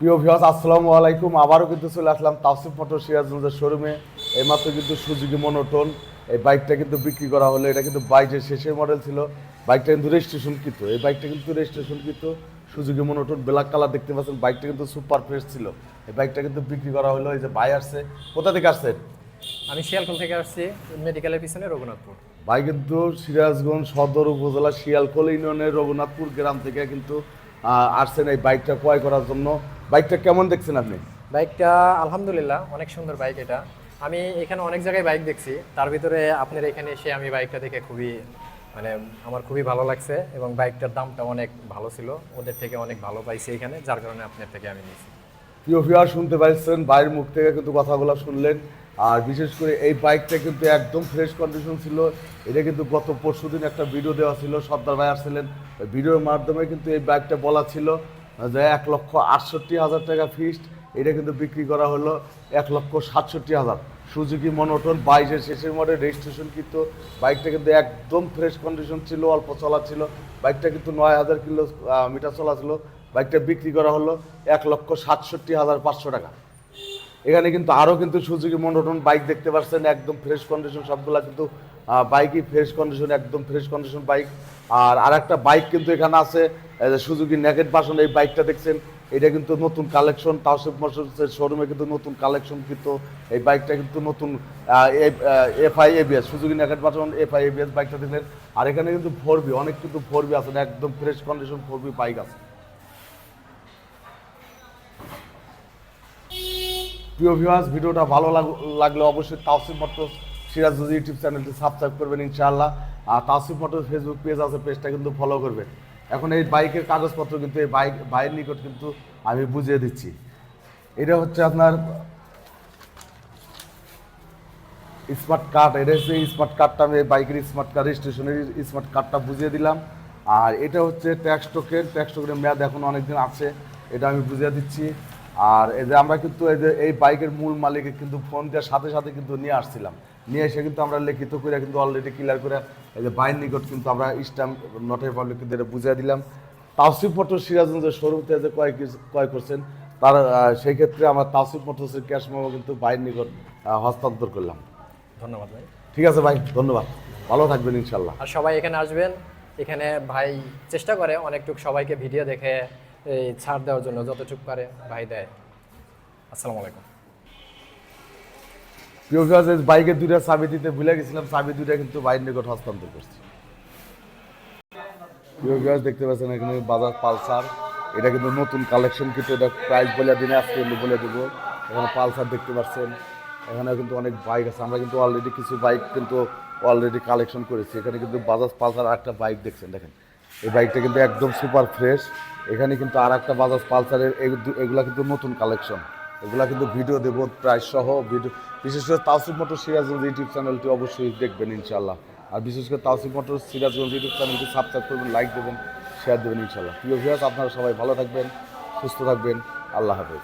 প্রিয় ভিউয়ার্স, আসসালামু আলাইকুম। আবারও কিন্তু চলে আসলাম তাওসিফ মোটর সিরাজগঞ্জের শোরুমে। এইমাত্র কিন্তু সুজুকি মনোটন এই বাইকটা কিন্তু বিক্রি করা হলো। এটা কিন্তু বাইকের শেষের মডেল ছিল। বাইকটা কিন্তু রেজিস্ট্রেশন কৃত। এই বাইকটা কিন্তু রেজিস্ট্রেশন কৃত সুজুকি মনোটন ব্ল্যাক কালার দেখতে পাচ্ছেন। বাইকটা কিন্তু সুপার ফ্রেশ ছিল। এই বাইকটা কিন্তু বিক্রি করা হলো। এই যে ভাই আসছে, কোথা থেকে আসছেন? আমি শিয়ালকোল থেকে আসছি, মেডিকেলের পিছনে রঘুনাথপুর। ভাই কিন্তু সিরাজগঞ্জ সদর উপজেলা শিয়ালকোল ইউনিয়নের রঘুনাথপুর গ্রাম থেকে কিন্তু আসছেন এই বাইকটা ক্রয় করার জন্য। বাইকটা কেমন দেখছেন আপনি? বাইকটা আলহামদুলিল্লাহ অনেক সুন্দর বাইক এটা। আমি এখানে অনেক জায়গায় বাইক দেখছি, তার ভিতরে আপনার এখানে এসে আমি বাইকটা দেখে খুবই মানে আমার খুবই ভালো লাগছে এবং বাইকটার দামটা অনেক ভালো ছিল, ওদের থেকে অনেক ভালো পাইছি এখানে, যার কারণে আপনার থেকে আমি নিয়েছি। প্রিয় ভিউয়ার, শুনতে পাচ্ছেন ভাইয়ের মুখ থেকে কিন্তু কথাগুলো শুনলেন। আর বিশেষ করে এই বাইকটা কিন্তু একদম ফ্রেশ কন্ডিশন ছিল। এটা কিন্তু গত পরশুদিন একটা ভিডিও দেওয়া ছিল, সর্দার ভাই আসছিলেন। ওই ভিডিওর মাধ্যমে কিন্তু এই বাইকটা বলা ছিল যে 1,68,000 টাকা ফিক্সড। এটা কিন্তু বিক্রি করা হলো 1,67,000। সুজুকি মনোটন 22-এর শেষের মডেল, রেজিস্ট্রেশন কিন্তু। বাইকটা কিন্তু একদম ফ্রেশ কন্ডিশন ছিল, অল্প চলা ছিল। বাইকটা কিন্তু 9,000 কিলোমিটার চলা ছিল। বাইকটা বিক্রি করা হলো 1,67,500 টাকা। এখানে কিন্তু আরও কিন্তু সুজুকি মনোটন বাইক দেখতে পাচ্ছেন, একদম ফ্রেশ কন্ডিশন। সবগুলা কিন্তু বাইকই ফ্রেশ কন্ডিশন, একদম ফ্রেশ কন্ডিশন বাইক। আর একটা বাইক কিন্তু এখানে আছে, সুজুকি নেকেট ভার্সন। এই বাইকটা দেখছেন, এটা কিন্তু নতুন কালেকশন। তাওসিফ মোটরসের শোরুমে কিন্তু নতুন কালেকশন কিন্তু। এই বাইকটা কিন্তু নতুন FI ABS, Suzuki naked version FI ABS বাইকটা দেখলেন। আর এখানে কিন্তু 4B, অনেক কিন্তু 4B আছে, একদম ফ্রেশ কন্ডিশন 4B বাইক আছে। প্রিয় ভিউয়ার্স, ভিডিওটা ভালো লাগলে অবশ্যই তাওসিফ মোটরস সিরাজগঞ্জ ইউটিউব চ্যানেলটি সাবস্ক্রাইব করবেন ইনশাআল্লাহ। আর তাওসিফ মোটরস ফেসবুক পেজ আছে, পেজটা কিন্তু ফলো করবেন। এখন এই বাইকের কাগজপত্র কিন্তু এই ভাইয়ের নিকট কিন্তু আমি বুঝিয়ে দিচ্ছি। এটা হচ্ছে আপনার স্মার্ট কার্ড। এটা হচ্ছে স্মার্ট কার্ডটা, আমি এই বাইকের স্মার্ট কার্ড, রেজিস্ট্রেশনের স্মার্ট কার্ডটা বুঝিয়ে দিলাম। আর এটা হচ্ছে ট্যাক্স টোকেনের মেয়াদ এখন অনেকদিন আছে, এটা আমি বুঝিয়ে দিচ্ছি। আর এই যে আমরা কিন্তু এই বাইকের মূল মালিকের কিন্তু ফোন দেওয়ার সাথে সাথে কিন্তু নিয়ে আসছিলাম। নিয়ে এসে কিন্তু আমরা লিখিত করে কিন্তু অলরেডি ক্লিয়ার করে এই যে বাইর নিকট কিন্তু আমরা স্ট্যাম্প নোটের পাবলিক কিন্তু এটা বুঝিয়ে দিলাম। তাওসিফ মোটর সিরাজগঞ্জের শোরুম থেকে যে ক্রয় করছেন, তার সেই ক্ষেত্রে আমরা তাওসিফ মোটরসের ক্যাশ মেমো কিন্তু বাইর নিকট হস্তান্তর করলাম। ধন্যবাদ ভাই। ঠিক আছে ভাই, ধন্যবাদ। ভালো থাকবেন ইনশাল্লাহ। আর সবাই এখানে আসবেন। এখানে ভাই চেষ্টা করে অনেকটুক সবাইকে ভিডিও দেখে এই ছাড় দেওয়ার জন্য, যতটুকু পারে ভাই দেয়। আসসালামু আলাইকুম। প্রিয় ভিউয়ার্স, বাইকের দুইটা চাবি দিতে ভুলে গেছিলাম, চাবি দুইটা কিন্তু বাইরের নিকট হস্তান্তর করছি। প্রিয় ভিউয়ার্স, দেখতে পাচ্ছেন এখানে বাজাজ পালসার। এটা কিন্তু নতুন কালেকশন, কিন্তু এটা প্রাইস বলে দিনে আজকে কিন্তু বলে দেবো। এখানে পালসার দেখতে পাচ্ছেন, এখানে কিন্তু অনেক বাইক আছে। আমরা কিন্তু অলরেডি কিছু বাইক কিন্তু অলরেডি কালেকশন করেছি। এখানে কিন্তু বাজাজ পালসার আর একটা বাইক দেখছেন, দেখেন এই বাইকটা কিন্তু একদম সুপার ফ্রেশ। এখানে কিন্তু আর একটা বাজাজ পালসারের, এগুলা কিন্তু নতুন কালেকশন। এগুলা কিন্তু ভিডিও দেবো প্রাইস সহ ভিডিও। বিশেষ করে তাওসিফ মোটর সিরাজগঞ্জ ইউটিউব চ্যানেলটি অবশ্যই দেখবেন ইনশাল্লাহ। আর বিশেষ করে তাওসিফ মোটর সিরাজগঞ্জ ইউটিউব চ্যানেলটি সাবস্ক্রাইব করবেন, লাইক দেবেন, শেয়ার দেবেন ইনশাল্লাহ। প্রিয় ভিউয়ার্স, আপনারা সবাই ভালো থাকবেন, সুস্থ থাকবেন। আল্লাহ হাফেজ।